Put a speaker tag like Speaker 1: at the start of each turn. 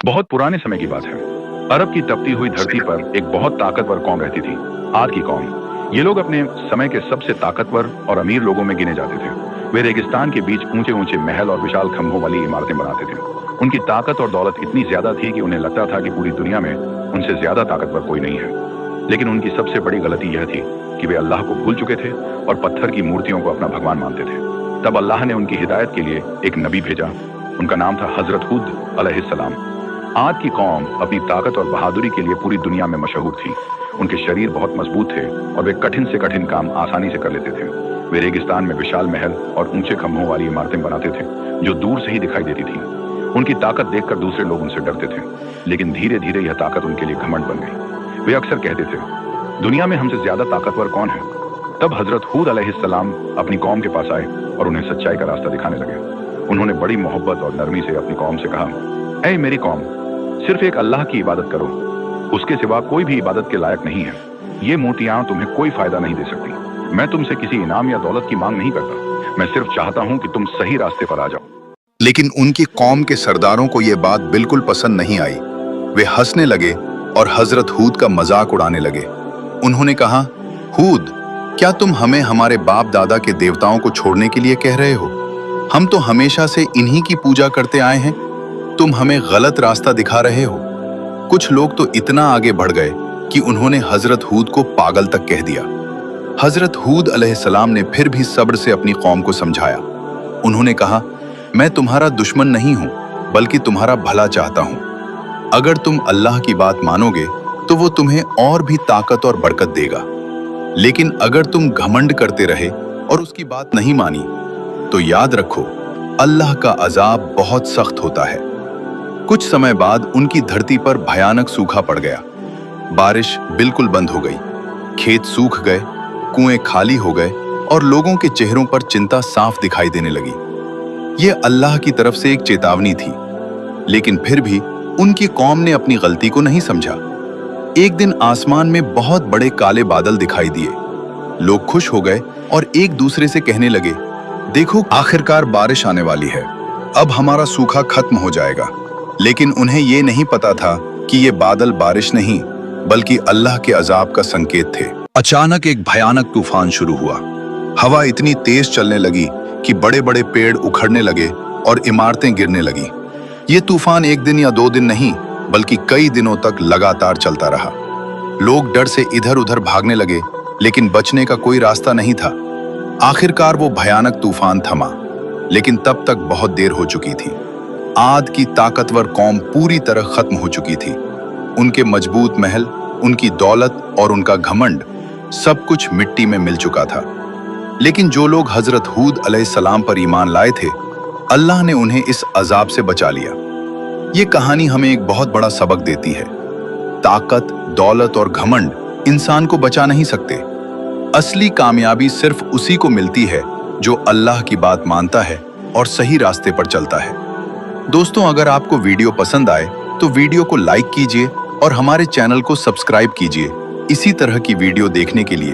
Speaker 1: बहुत पुराने समय की बात है। अरब की तपती हुई धरती पर एक बहुत ताकतवर कौम रहती थी, आद की कौम। ये लोग अपने समय के सबसे ताकतवर और अमीर लोगों में गिने जाते थे। वे रेगिस्तान के बीच ऊंचे ऊंचे महल और विशाल खंभों वाली इमारतें बनाते थे। उनकी ताकत और दौलत इतनी ज्यादा थी कि उन्हें लगता था कि पूरी दुनिया में उनसे ज्यादा ताकतवर कोई नहीं है। लेकिन उनकी सबसे बड़ी गलती यह थी कि वे अल्लाह को भूल चुके थे और पत्थर की मूर्तियों को अपना भगवान मानते थे। तब अल्लाह ने उनकी हिदायत के लिए एक नबी भेजा। उनका नाम था हजरत हुद अलैहिस्सलाम। आद की कौम अपनी ताकत और बहादुरी के लिए पूरी दुनिया में मशहूर थी। उनके शरीर बहुत मजबूत थे और वे कठिन से कठिन काम आसानी से कर लेते थे। वे रेगिस्तान में विशाल महल और ऊंचे खंभों वाली इमारतें बनाते थे जो दूर से ही दिखाई देती थी। उनकी ताकत देखकर दूसरे लोग उनसे डरते थे, लेकिन धीरे धीरे यह ताकत उनके लिए घमंड बन गई। वे अक्सर कहते थे, दुनिया में हमसे ज्यादा ताकतवर कौन है। तब हजरत हुद अलैहिस्सलाम अपनी कौम के पास आए और उन्हें सच्चाई का रास्ता दिखाने लगे। उन्होंने बड़ी मोहब्बत और नरमी से अपनी कौम से कहा, ऐ मेरी कौम, सिर्फ एक अल्लाह की इबादत करो, उसके सिवा कोई भी इबादत के लायक नहीं है। ये मूर्तियां तुम्हें कोई फायदा नहीं दे सकती। मैं तुमसे किसी इनाम या दौलत की मांग नहीं करता, मैं सिर्फ चाहता हूं कि तुम सही रास्ते पर आ जाओ।
Speaker 2: लेकिन उनकी कौम के सरदारों को यह बात बिल्कुल पसंद नहीं आई। वे हंसने लगे और हजरत हूद का मजाक उड़ाने लगे। उन्होंने कहा, हूद, क्या तुम हमें हमारे बाप दादा के देवताओं को छोड़ने के लिए कह रहे हो? हम तो हमेशा से इन्हीं की पूजा करते आए हैं। तुम हमें गलत रास्ता दिखा रहे हो। कुछ लोग तो इतना आगे बढ़ गए कि उन्होंने हजरत हूद को पागल तक कह दिया। हजरत हूद अलैहिस्सलाम ने फिर भी सब्र से अपनी कौम को समझाया। उन्होंने कहा, मैं तुम्हारा दुश्मन नहीं हूं, बल्कि तुम्हारा भला चाहता हूं। अगर तुम अल्लाह की बात मानोगे तो वो तुम्हें और भी ताकत और बरकत देगा। लेकिन अगर तुम घमंड करते रहे और उसकी बात नहीं मानी तो याद रखो, अल्लाह का अजाब बहुत सख्त होता है। कुछ समय बाद उनकी धरती पर भयानक सूखा पड़ गया। बारिश बिल्कुल बंद हो गई, खेत सूख गए, कुएं खाली हो गए और लोगों के चेहरों पर चिंता साफ दिखाई देने लगी। ये अल्लाह की तरफ से एक चेतावनी थी, लेकिन फिर भी उनकी कौम ने अपनी गलती को नहीं समझा। एक दिन आसमान में बहुत बड़े काले बादल दिखाई दिए। लोग खुश हो गए और एक दूसरे से कहने लगे, देखो, आखिरकार बारिश आने वाली है, अब हमारा सूखा खत्म हो जाएगा। लेकिन उन्हें ये नहीं पता था कि ये बादल बारिश नहीं, बल्कि अल्लाह के अजाब का संकेत थे। अचानक एक भयानक तूफान शुरू हुआ। हवा इतनी तेज चलने लगी कि बड़े बड़े पेड़ उखड़ने लगे और इमारतें गिरने लगी। ये तूफान एक दिन या 2 दिन नहीं, बल्कि कई दिनों तक लगातार चलता रहा। लोग डर से इधर उधर भागने लगे, लेकिन बचने का कोई रास्ता नहीं था। आखिरकार वो भयानक तूफान थमा, लेकिन तब तक बहुत देर हो चुकी थी। आद की ताकतवर कौम पूरी तरह खत्म हो चुकी थी। उनके मजबूत महल, उनकी दौलत और उनका घमंड, सब कुछ मिट्टी में मिल चुका था। लेकिन जो लोग हजरत हूद अलैहिस्सलाम पर ईमान लाए थे, अल्लाह ने उन्हें इस अजाब से बचा लिया। ये कहानी हमें एक बहुत बड़ा सबक देती है। ताकत, दौलत और घमंड इंसान को बचा नहीं सकते। असली कामयाबी सिर्फ उसी को मिलती है जो अल्लाह की बात मानता है और सही रास्ते पर चलता है। दोस्तों, अगर आपको वीडियो पसंद आए तो वीडियो को लाइक कीजिए और हमारे चैनल को सब्सक्राइब कीजिए इसी तरह की वीडियो देखने के लिए।